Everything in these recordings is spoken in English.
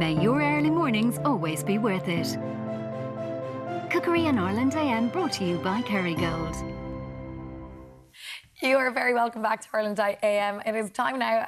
May your early mornings always be worth it. Cookery in Ireland AM brought to you by Kerrygold. You are very welcome back to Ireland AM. It is time now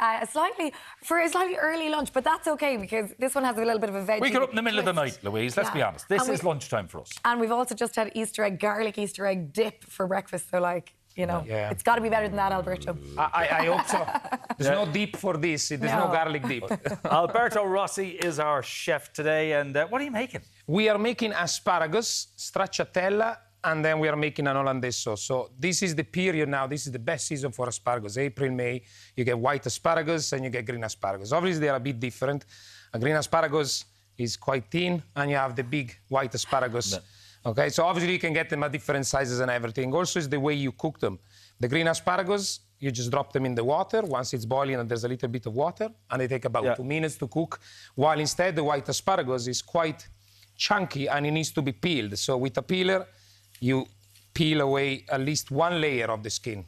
for a slightly early lunch, but that's okay because this one has a little bit of a veggie. We get up in the middle of the night, Louise, let's be honest. This is lunchtime for us. And we've also just had garlic Easter egg dip for breakfast, so it's got to be better than that, Alberto. I hope so. There's no dip for this. There's no garlic dip. Alberto Rossi is our chef today, and what are you making? We are making asparagus, stracciatella, and then we are making an hollandaise sauce. So this is the period now. This is the best season for asparagus. April, May, you get white asparagus and you get green asparagus. Obviously, they are a bit different. A green asparagus is quite thin, and you have the big white asparagus. Okay, so obviously you can get them at different sizes and everything. Also, it's the way you cook them. The green asparagus, you just drop them in the water. Once it's boiling and there's a little bit of water, and they take about 2 minutes to cook. While instead, the white asparagus is quite chunky and it needs to be peeled. So with a peeler, you peel away at least one layer of the skin.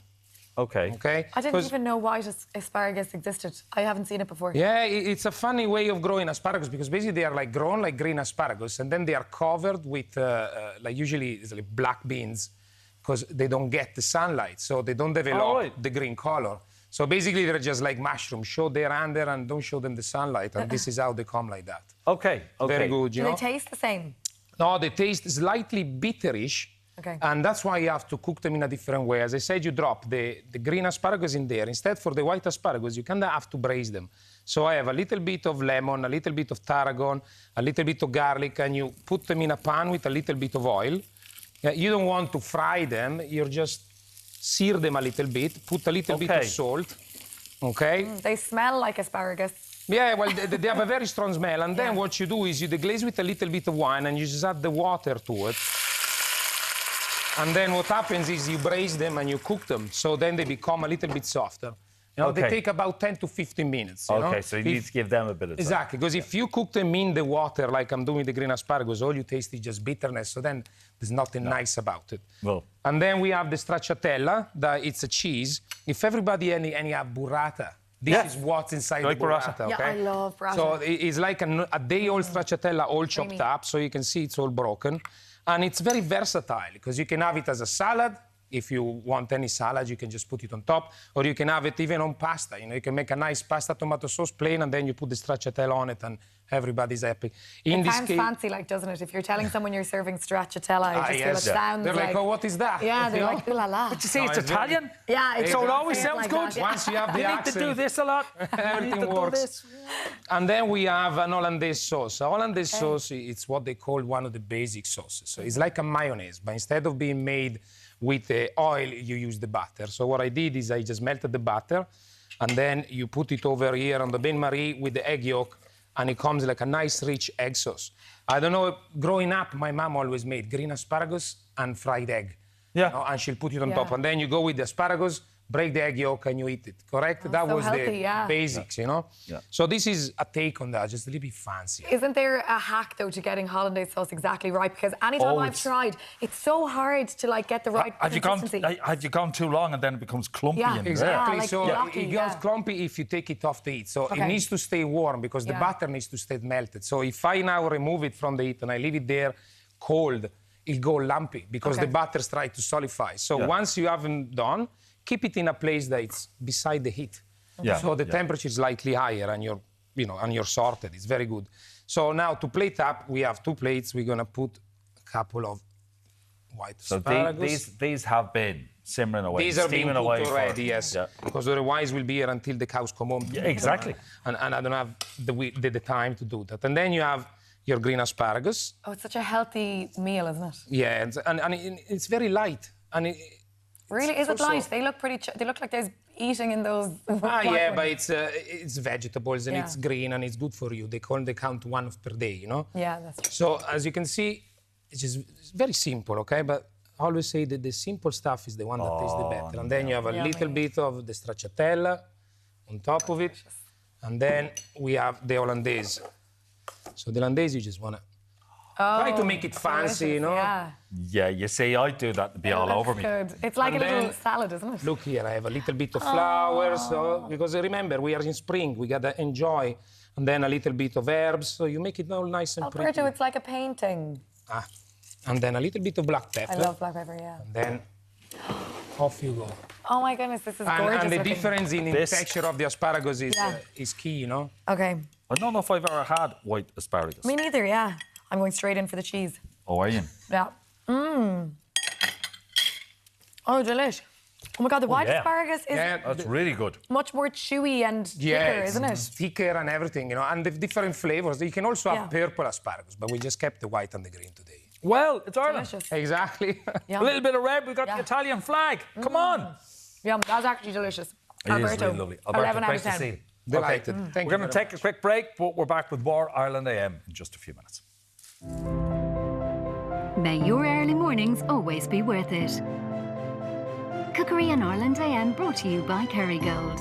Okay. I didn't even know white asparagus existed. I haven't seen it before. Yeah, it's a funny way of growing asparagus because basically they are like grown like green asparagus, and then they are covered with usually it's like black beans because they don't get the sunlight, so they don't develop the green color. So basically they're just like mushrooms. Show their under and don't show them the sunlight, and this is how they come like that. Okay. Very good. Do they taste the same? No, they taste slightly bitterish. Okay. And that's why you have to cook them in a different way. As I said, you drop the green asparagus in there. Instead, for the white asparagus, you kind of have to braise them. So I have a little bit of lemon, a little bit of tarragon, a little bit of garlic, and you put them in a pan with a little bit of oil. You don't want to fry them. You just sear them a little bit, put a little bit of salt. Okay? They smell like asparagus. Yeah, well, they have a very strong smell. And then what you do is you deglaze with a little bit of wine, and you just add the water to it. And then what happens is you braise them and you cook them, so then they become a little bit softer. They take about 10 to 15 minutes. You know? So you need to give them a bit of time. Exactly, because if you cook them in the water, like I'm doing with the green asparagus, all you taste is just bitterness, so then there's nothing nice about it. And then we have the stracciatella, it's a cheese. If everybody any have burrata, this is what's inside the burrata, okay? Yeah, I love burrata. So it's like a day-old stracciatella all chopped up, so you can see it's all broken. And it's very versatile because you can have it as a salad. If you want any salad, you can just put it on top. Or you can have it even on pasta. You can make a nice pasta tomato sauce plain, and then you put the stracciatella on it, and everybody's happy. It sounds fancy, doesn't it? If you're telling someone you're serving stracciatella, I just feel it sounds They're like, oh, what is that? Yeah, they're like, ooh la la. But you see, it's Italian. Yeah, so it always sounds good. Once you have the accent, you need to do this a lot. Everything works. And then we have an hollandaise sauce. A hollandaise sauce, it's what they call one of the basic sauces. So it's like a mayonnaise, but instead of being made with the oil, you use the butter. So what I did is I just melted the butter, and then you put it over here on the bain-marie with the egg yolk, and it comes like a nice, rich egg sauce. I don't know, growing up, my mom always made green asparagus and fried egg. Yeah. And she'll put it on top. And then you go with the asparagus, break the egg yolk, and you eat it, correct? That was healthy, the basics, you know? Yeah. So this is a take on that, just a little bit fancy. Isn't there a hack, though, to getting hollandaise sauce exactly right? Because anytime I've tried, it's so hard to, get the right consistency. Have you gone too long and then it becomes clumpy? Yeah, exactly. Yeah, so it goes clumpy if you take it off the heat. So it needs to stay warm because the butter needs to stay melted. So if I now remove it from the heat and I leave it there cold, it'll go lumpy because the butter's trying to solidify. So once you have them done, keep it in a place that's beside the heat. So the temperature is slightly higher and you're sorted. It's very good. So now to plate up, we have 2 plates. We're gonna put a couple of white asparagus. So these have been simmering away, these are being cooked already, yes. Because otherwise we'll be here until the cows come home. Yeah, exactly. And I don't have the time to do that. And then you have your green asparagus. Oh, it's such a healthy meal, isn't it? Yeah, and it's very light. And really, is it light? They look pretty. They look like they're eating in those. Yeah, but it's vegetables and it's green and it's good for you. They count 1 per day, you know. Yeah, that's true. So as you can see, it's very simple, okay? But I always say that the simple stuff is the one that tastes the better. And then you have a little bit of the stracciatella on top of it, and then we have the hollandaise. So the hollandaise, you just wanna Try to make it fancy, you know. Yeah. Yeah, you see, I do that to be all over me. Good. It's like And a little then- salad, isn't it? Look here, I have a little bit of flowers, so, because remember, we are in spring, we gotta enjoy. And then a little bit of herbs, so you make it all nice and pretty. Alberto, it's like a painting. And then a little bit of black pepper. I love black pepper, yeah. And then off you go. Oh my goodness, this is gorgeous. And the looking. difference in This- texture of the asparagus Yeah. is key, you know? Okay. I don't know if I've ever had white asparagus. Me neither, yeah. I'm going straight in for the cheese. Oh, are you? Yeah. Oh, delish. Oh my God, the white yeah. asparagus is That's really good. much more chewy and thicker, it's isn't it? thicker and everything, you know, and the different flavors. You can also have Yeah. purple asparagus, but we just kept the white and the green today. Well, it's Ireland. Delicious. Exactly. Yeah. A little bit of red, we've got the Yeah. Italian flag. Come on. Yeah, that's actually delicious. It is Alberto, really lovely. Alberto, 11 out great of to 10. see you. Delighted. Thank We're you going to very take a quick break, but we're back with more Ireland AM in just a few minutes. May your early mornings always be worth it. Cookery in Ireland AM brought to you by Kerrygold.